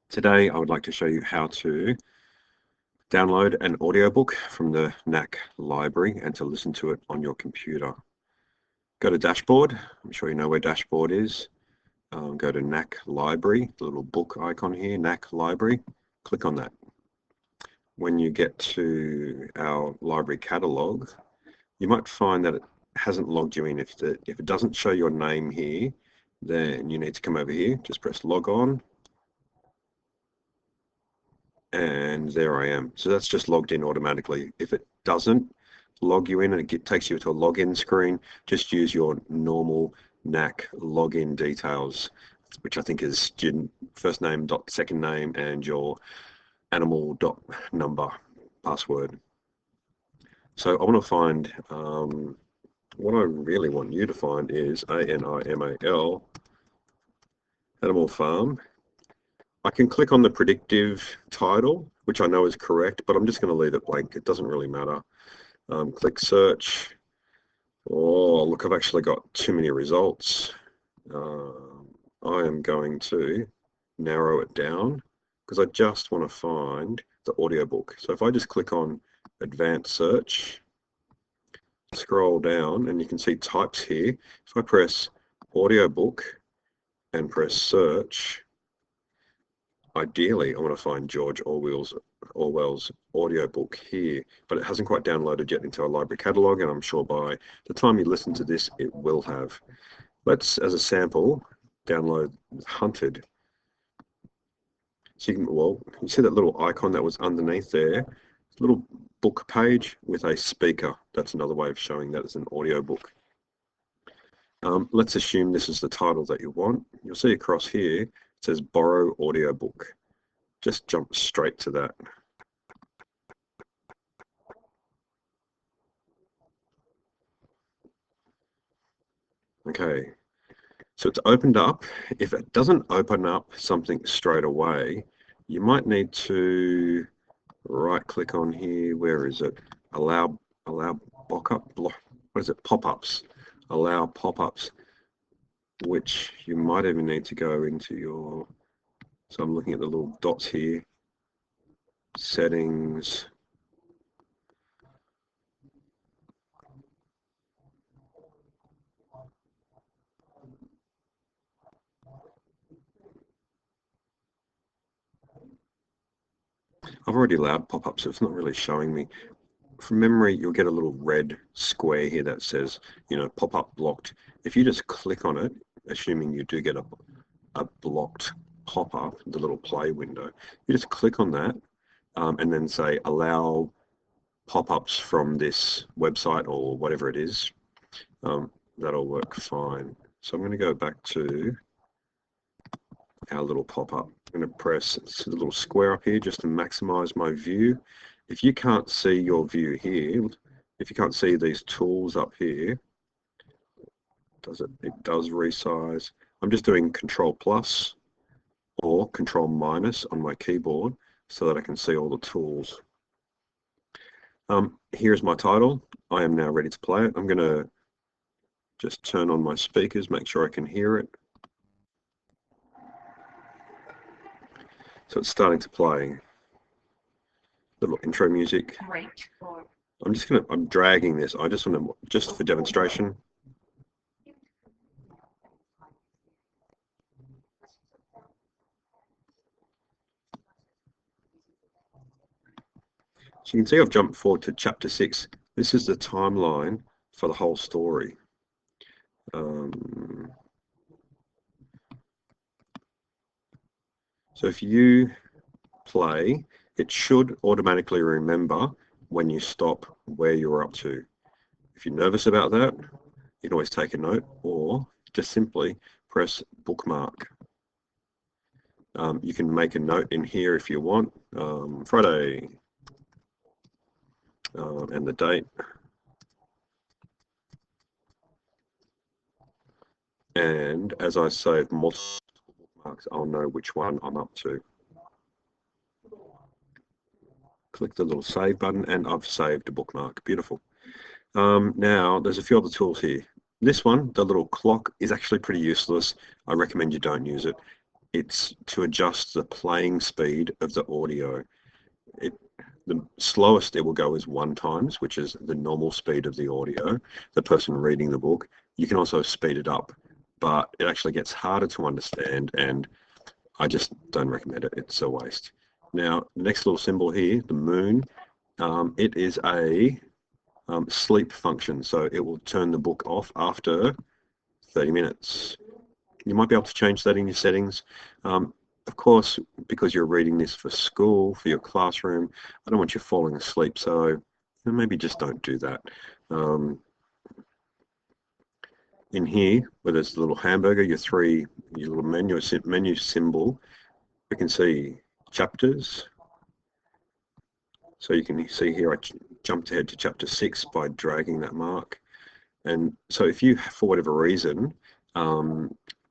Today I would like to show you how to download an audiobook from the NAC library and to listen to it on your computer. Go to Dashboard. I'm sure you know where Dashboard is. Go to NAC Library, the little book icon here, NAC Library. Click on that. When you get to our library catalog, you might find that it hasn't logged you in. If it doesn't show your name here, then you need to come over here. Just press log on. And there I am. So that's just logged in automatically. If it doesn't log you in and it takes you to a login screen, just use your normal NAC login details, which I think is student first name dot second name and your animal dot number password. So I want to find, what I really want you to find is ANIMAL, Animal Farm. I can click on the predictive title, which I know is correct, but I'm just going to leave it blank. It doesn't really matter. Click search. Oh, look, I've actually got too many results. I am going to narrow it down because I just want to find the audiobook. So if I just click on advanced search, scroll down, and you can see types here. If I press audiobook and press search, ideally, I want to find George Orwell's audiobook here, but it hasn't quite downloaded yet into our library catalog, and I'm sure by the time you listen to this, it will have. Let's, as a sample, download Hunted. So you see that little icon that was underneath there? Little book page with a speaker. That's another way of showing that it's an audiobook. Let's assume this is the title that you want. You'll see across here, it says borrow audiobook. Just jump straight to that. Okay, so it's opened up. If it doesn't open up something straight away, you might need to right click on here. Where is it? Allow pop-ups. Allow pop-ups, which you might even need to go into your, so I'm looking at the little dots here, settings. I've already allowed pop-ups, so it's not really showing me. From memory, you'll get a little red square here that says, pop-up blocked. If you just click on it, assuming you do get a blocked pop-up, the little play window, you just click on that and then say allow pop-ups from this website or whatever it is. That'll work fine. So I'm going to go back to our little pop-up. I'm going to press the little square up here just to maximize my view. If you can't see your view here, if you can't see these tools up here, it does resize. I'm just doing Control plus or Control minus on my keyboard so that I can see all the tools. Here's my title. I am now ready to play it. I'm going to just turn on my speakers, make sure I can hear it. So it's starting to play. Little intro music. I'm dragging this. I just want to, just for demonstration. So you can see I've jumped forward to chapter 6. This is the timeline for the whole story. So if you play, it should automatically remember when you stop where you're up to. If you're nervous about that, you can always take a note or just simply press bookmark. You can make a note in here if you want, Friday, and the date. And as I save multiple bookmarks, I'll know which one I'm up to. Click the little save button and I've saved a bookmark. Beautiful. Now there's a few other tools here. This one, the little clock, is actually pretty useless. I recommend you don't use it. it's to adjust the playing speed of the audio. The slowest it will go is 1 times, which is the normal speed of the audio, the person reading the book. You can also speed it up, but it actually gets harder to understand, and I just don't recommend it. It's a waste. Now, the next little symbol here, the moon, it is a sleep function, so it will turn the book off after 30 minutes. You might be able to change that in your settings. Of course, because you're reading this for school, for your classroom, I don't want you falling asleep, so maybe just don't do that. In here, where there's the little hamburger, your little menu symbol, we can see chapters. So you can see here I jumped ahead to chapter 6 by dragging that mark. And so if you, for whatever reason,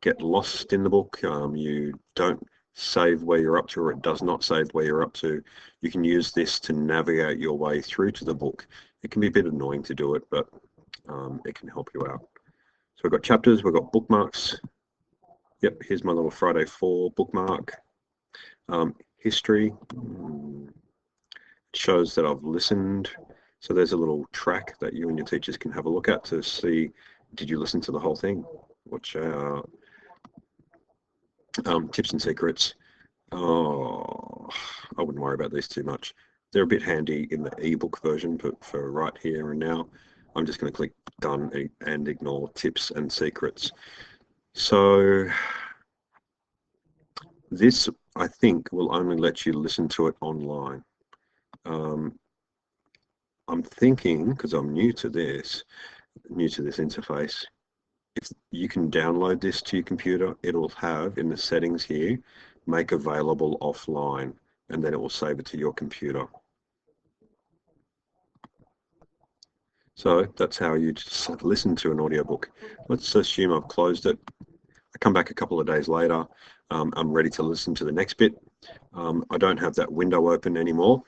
get lost in the book, you don't save where you're up to, or it does not save where you're up to, you can use this to navigate your way through to the book. It can be a bit annoying to do it, but it can help you out. So we've got chapters, we've got bookmarks. Yep, here's my little Friday 4 bookmark. History shows that I've listened. So there's a little track that you and your teachers can have a look at to see, did you listen to the whole thing? Watch out. Tips and secrets. Oh, I wouldn't worry about these too much. They're a bit handy in the ebook version, but for right here and now, I'm just going to click done and ignore tips and secrets. So this, I think, will only let you listen to it online. I'm thinking, because I'm new to this interface, if you can download this to your computer, it'll have in the settings here, make available offline, and then it will save it to your computer. So that's how you just listen to an audiobook. Let's assume I've closed it. I come back a couple of days later. I'm ready to listen to the next bit. I don't have that window open anymore.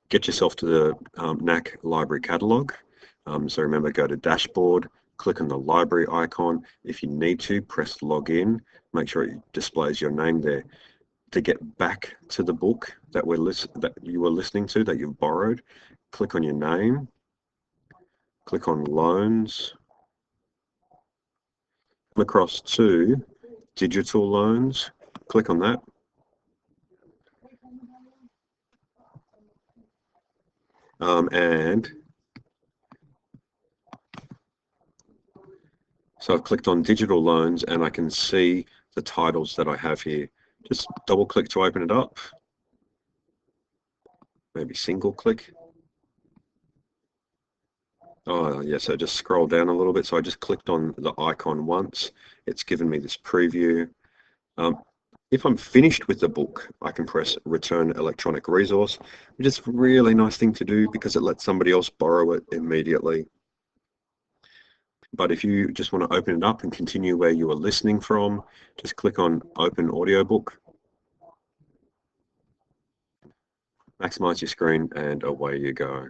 Get yourself to the NAC library catalog. So remember, go to dashboard, click on the library icon. If you need to, press login. Make sure it displays your name there. To get back to the book that you were listening to, that you've borrowed, click on your name, click on loans, come across to digital loans, click on that. And so I've clicked on digital loans and I can see the titles that I have here. Just double click to open it up. Maybe single click. Oh, yeah, so just scroll down a little bit. So I just clicked on the icon once. It's given me this preview. If I'm finished with the book, I can press return electronic resource, which is a really nice thing to do because it lets somebody else borrow it immediately. But if you just want to open it up and continue where you are listening from, just click on open audiobook, maximize your screen, and away you go.